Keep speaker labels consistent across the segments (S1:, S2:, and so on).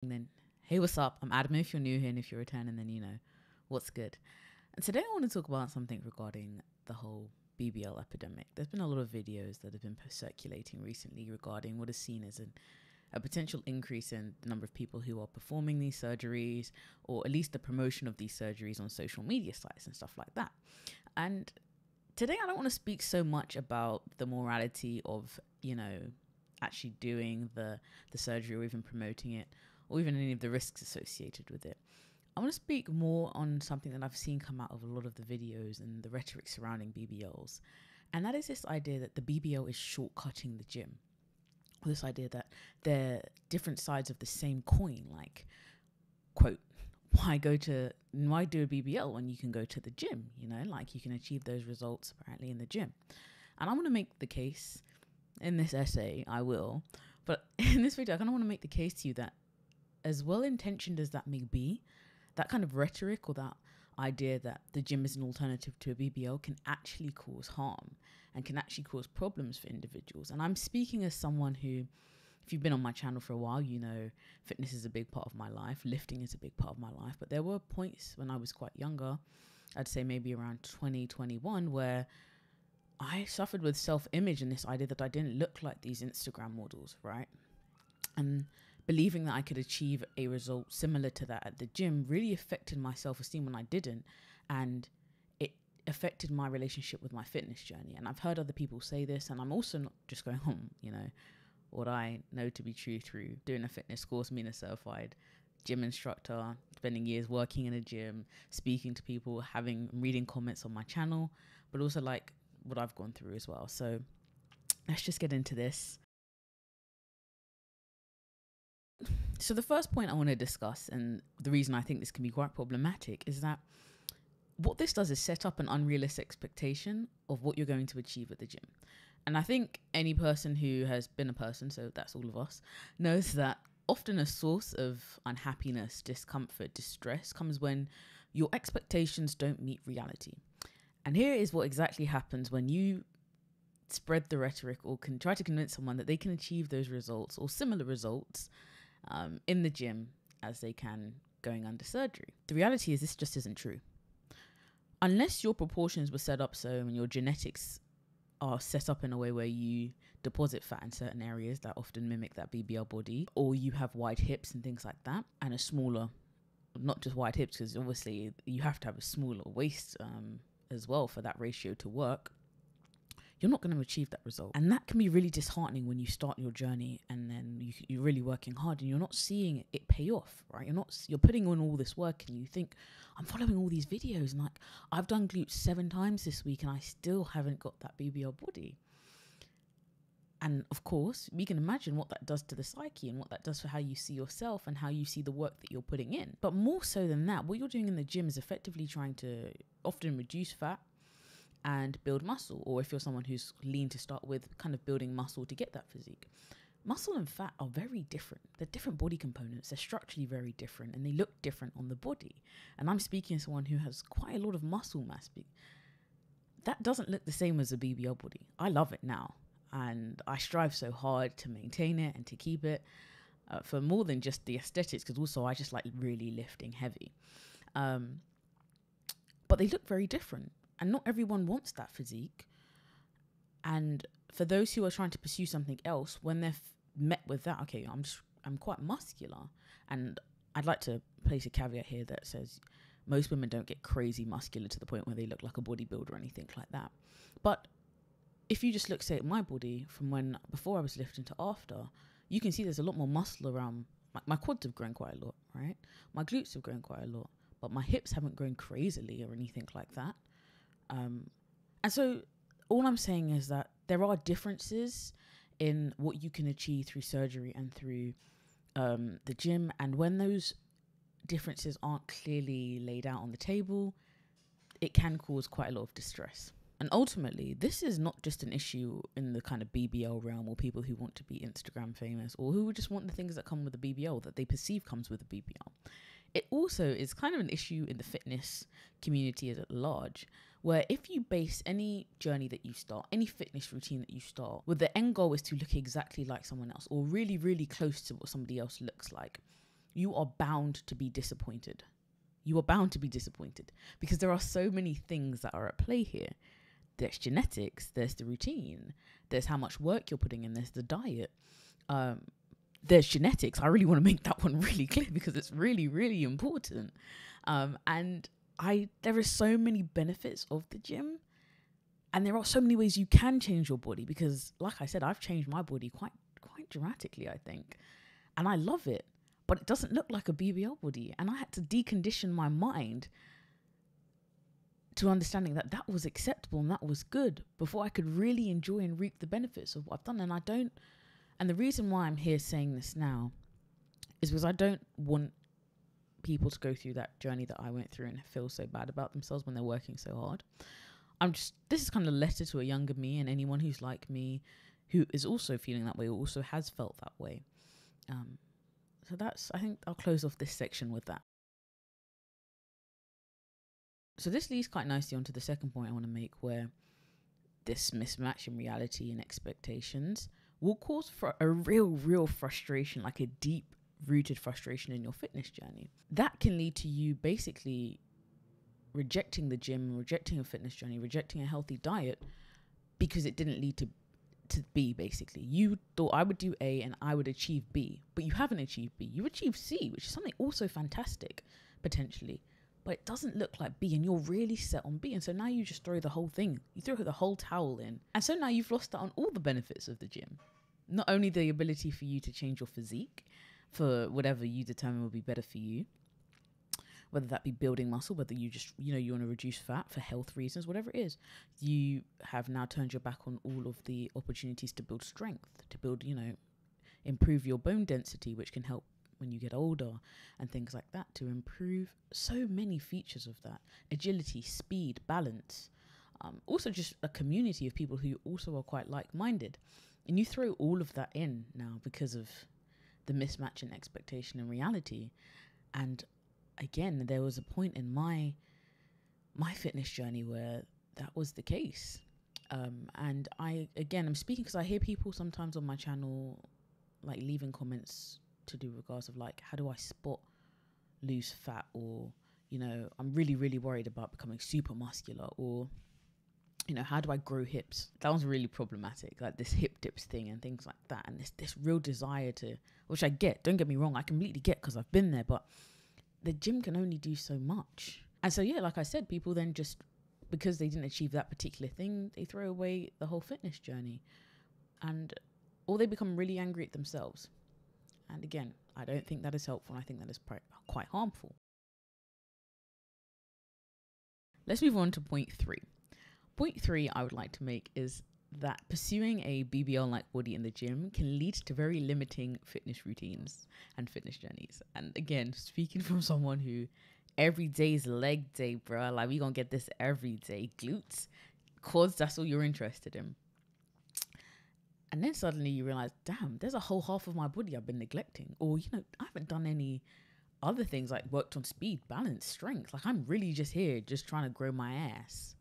S1: And then, hey, what's up? I'm Adam if you're new here, and if you're returning, then you know what's good. And today I want to talk about something regarding the whole BBL epidemic. There's been a lot of videos that have been circulating recently regarding what is seen as a potential increase in the number of people who are performing these surgeries, or at least the promotion of these surgeries on social media sites and stuff like that. And today I don't want to speak so much about the morality of, actually doing the surgery or even promoting it, or even any of the risks associated with it. I want to speak more on something that I've seen come out of a lot of the videos and the rhetoric surrounding BBLs. And that is this idea that the BBL is shortcutting the gym. This idea that they're different sides of the same coin, like, quote, why do a BBL when you can go to the gym? Like you can achieve those results apparently in the gym. And I'm going to make the case in this essay, I will, but in this video, I kind of want to make the case to you that as well-intentioned as that may be, that kind of rhetoric or that idea that the gym is an alternative to a BBL can actually cause harm and can actually cause problems for individuals. And I'm speaking as someone who, if you've been on my channel for a while, you know fitness is a big part of my life, lifting is a big part of my life. But there were points when I was quite younger, I'd say maybe around 2021, where I suffered with self-image and this idea that I didn't look like these Instagram models, right? And believing that I could achieve a result similar to that at the gym really affected my self-esteem when I didn't. And it affected my relationship with my fitness journey. And I've heard other people say this, and I'm also not just going home, what I know to be true through doing a fitness course, being a certified gym instructor, spending years working in a gym, speaking to people, reading comments on my channel, but also like what I've gone through as well. So let's just get into this. So the first point I want to discuss, and the reason I think this can be quite problematic, is that what this does is set up an unrealistic expectation of what you're going to achieve at the gym. And I think any person who has been a person, so that's all of us, knows that often a source of unhappiness, discomfort, distress comes when your expectations don't meet reality. And here is what exactly happens when you spread the rhetoric or can try to convince someone that they can achieve those results or similar results in the gym as they can going under surgery. The reality is this just isn't true. Unless your proportions were set up so and your genetics are set up in a way where you deposit fat in certain areas that often mimic that BBL body, or you have wide hips and things like that, and a smaller, not just wide hips, because obviously you have to have a smaller waist as well for that ratio to work, you're not going to achieve that result. And that can be really disheartening when you start your journey and then you're really working hard and you're not seeing it pay off, right? You're putting on all this work and you think, I'm following all these videos and like I've done glutes 7 times this week and I still haven't got that BBL body. And of course, we can imagine what that does to the psyche and what that does for how you see yourself and how you see the work that you're putting in. But more so than that, what you're doing in the gym is effectively trying to often reduce fat and build muscle, or if you're someone who's lean to start with, kind of building muscle to get that physique. Muscle and fat are very different. They're different body components. They're structurally very different and they look different on the body. And I'm speaking as someone who has quite a lot of muscle mass. That doesn't look the same as a BBL body. I love it now and I strive so hard to maintain it and to keep it for more than just the aesthetics, because also I just like really lifting heavy. But they look very different. And not everyone wants that physique. And for those who are trying to pursue something else, when they're met with that, okay, I'm quite muscular. And I'd like to place a caveat here that says most women don't get crazy muscular to the point where they look like a bodybuilder or anything like that. But if you just look, say, at my body from before I was lifting to after, you can see there's a lot more muscle around. My quads have grown quite a lot, right? My glutes have grown quite a lot, but my hips haven't grown crazily or anything like that. And so all I'm saying is that there are differences in what you can achieve through surgery and through the gym. And when those differences aren't clearly laid out on the table, it can cause quite a lot of distress. And ultimately, this is not just an issue in the kind of BBL realm or people who want to be Instagram famous or who just want the things that come with the BBL that they perceive comes with the BBL. It also is kind of an issue in the fitness community at large, where if you base any journey that you start, any fitness routine that you start, with the end goal is to look exactly like someone else or really, really close to what somebody else looks like, you are bound to be disappointed. You are bound to be disappointed because there are so many things that are at play here. There's genetics, there's the routine, there's how much work you're putting in, there's the diet, there's genetics. I really want to make that one really clear because it's really, really important. And there are so many benefits of the gym, and there are so many ways you can change your body because, like I said, I've changed my body quite dramatically, I think, and I love it. But it doesn't look like a BBL body, and I had to decondition my mind to understanding that that was acceptable and that was good before I could really enjoy and reap the benefits of what I've done. And the reason why I'm here saying this now is because I don't want people to go through that journey that I went through and feel so bad about themselves when they're working so hard. This is kind of a letter to a younger me and anyone who's like me, who is also feeling that way or also has felt that way. So I think I'll close off this section with that. So this leads quite nicely onto the second point I want to make, where this mismatch in reality and expectations will cause for a real frustration, like a deep rooted frustration in your fitness journey. That can lead to you basically rejecting the gym, rejecting a fitness journey, rejecting a healthy diet because it didn't lead to B, basically. You thought I would do A and I would achieve B, but you haven't achieved B. You achieved C, which is something also fantastic, potentially. But it doesn't look like B, and you're really set on B. And so now you just throw the whole thing. You throw the whole towel in. And so now you've lost out on all the benefits of the gym. Not only the ability for you to change your physique for whatever you determine will be better for you, whether that be building muscle, whether you just, you want to reduce fat for health reasons, whatever it is, you have now turned your back on all of the opportunities to build strength, to build, improve your bone density, which can help when you get older and things like that, to improve so many features of that. Agility, speed, balance, also just a community of people who also are quite like-minded. And you throw all of that in now because of the mismatch in expectation and reality. And again, there was a point in my fitness journey where that was the case. And I'm speaking because I hear people sometimes on my channel like leaving comments to do regards of like, how do I spot loose fat, or I'm really worried about becoming super muscular, or how do I grow hips? That was really problematic, like this hip dips thing and things like that, and this real desire to, which I get, don't get me wrong, I completely get because I've been there, but the gym can only do so much. And so like I said, people then just, because they didn't achieve that particular thing, they throw away the whole fitness journey, or they become really angry at themselves. And again, I don't think that is helpful. I think that is quite harmful. Let's move on to point 3. Point 3 I would like to make is that pursuing a BBL-like body in the gym can lead to very limiting fitness routines and fitness journeys. And again, speaking from someone who every day's leg day, bro, like we gonna get this every day, glutes, cause that's all you're interested in. And then suddenly you realize, damn, there's a whole half of my body I've been neglecting. Or, I haven't done any other things like worked on speed, balance, strength. Like I'm really just here, just trying to grow my ass.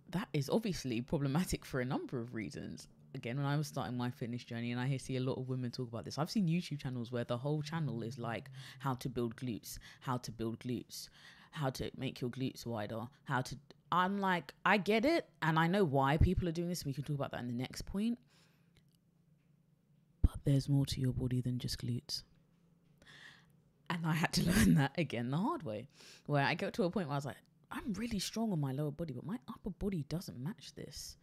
S1: That is obviously problematic for a number of reasons. Again, when I was starting my fitness journey, and I see a lot of women talk about this, I've seen YouTube channels where the whole channel is like how to build glutes, how to make your glutes wider, I'm like, I get it. And I know why people are doing this. We can talk about that in the next point. But there's more to your body than just glutes. And I had to learn that again the hard way, where I got to a point where I was like, I'm really strong on my lower body, but my upper body doesn't match this.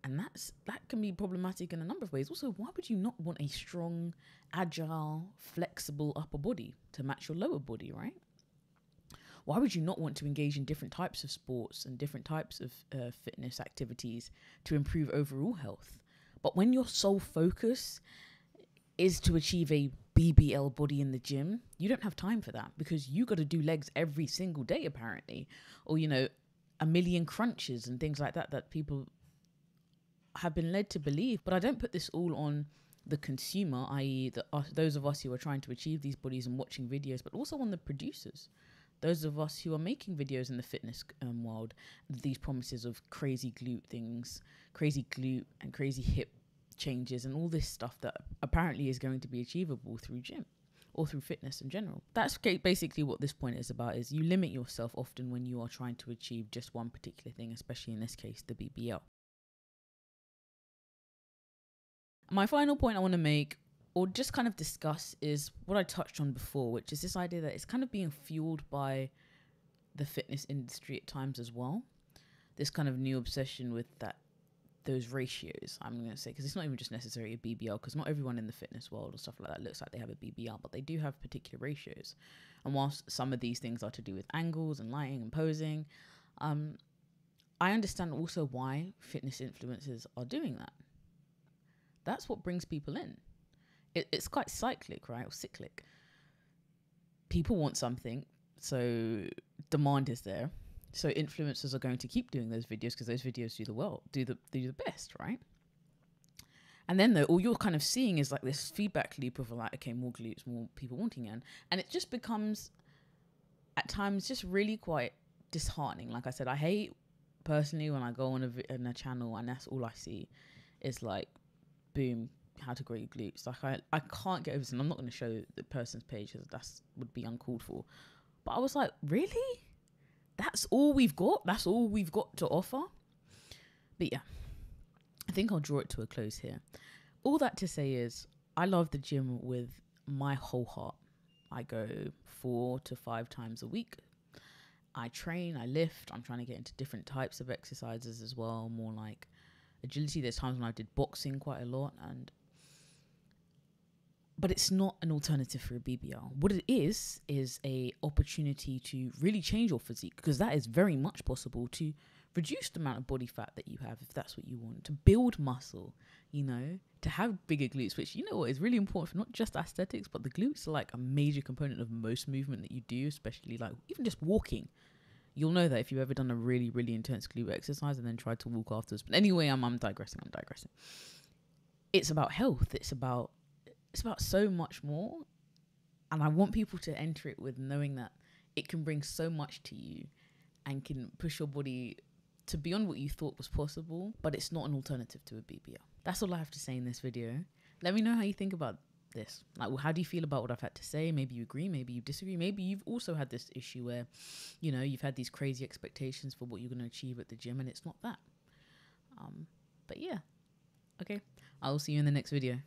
S1: And that can be problematic in a number of ways. Also, why would you not want a strong, agile, flexible upper body to match your lower body, right? Why would you not want to engage in different types of sports and different types of fitness activities to improve overall health? But when your sole focus is to achieve a BBL body in the gym, you don't have time for that because you got to do legs every single day, apparently. Or, a million crunches and things like that people have been led to believe. But I don't put this all on the consumer, i.e. those of us who are trying to achieve these bodies and watching videos, but also on the producers. Those of us who are making videos in the fitness world, these promises of crazy glute things, crazy glute and crazy hip changes and all this stuff that apparently is going to be achievable through gym or through fitness in general. That's basically what this point is about, is you limit yourself often when you are trying to achieve just one particular thing, especially in this case, the BBL. My final point I want to make, or just kind of discuss, is what I touched on before, which is this idea that it's kind of being fueled by the fitness industry at times as well. This kind of new obsession with those ratios, I'm going to say, because it's not even just necessarily a BBL, because not everyone in the fitness world or stuff like that looks like they have a BBL, but they do have particular ratios. And whilst some of these things are to do with angles and lighting and posing, I understand also why fitness influencers are doing that. That's what brings people in. It's quite cyclic, right? Or cyclic. People want something, so demand is there. So influencers are going to keep doing those videos because those videos do the best, right? And then all you're kind of seeing is like this feedback loop of like, okay, more glutes, more people wanting it. And it just becomes at times just really quite disheartening. Like I said, I hate personally when I go on a channel and that's all I see is like, boom, how to grow your glutes. Like I can't get over this, and I'm not going to show the person's page because that would be uncalled for. But I was like, really? That's all we've got? That's all we've got to offer? But yeah, I think I'll draw it to a close here. All that to say is, I love the gym with my whole heart. I go 4 to 5 times a week. I train, I lift. I'm trying to get into different types of exercises as well, more like agility. There's times when I did boxing quite a lot, but it's not an alternative for a BBL. What it is a opportunity to really change your physique, because that is very much possible, to reduce the amount of body fat that you have if that's what you want, to build muscle, to have bigger glutes, which, is really important for not just aesthetics, but the glutes are like a major component of most movement that you do, especially like even just walking. You'll know that if you've ever done a really, really intense glute exercise and then tried to walk afterwards. But anyway, I'm digressing. It's about health. It's about so much more. And I want people to enter it with knowing that it can bring so much to you and can push your body to beyond what you thought was possible, but it's not an alternative to a BBL. That's all I have to say in this video. Let me know how you think about this. Like, well, how do you feel about what I've had to say? Maybe you agree, maybe you disagree. Maybe you've also had this issue where, you've had these crazy expectations for what you're going to achieve at the gym and it's not that. But yeah. Okay. I'll see you in the next video.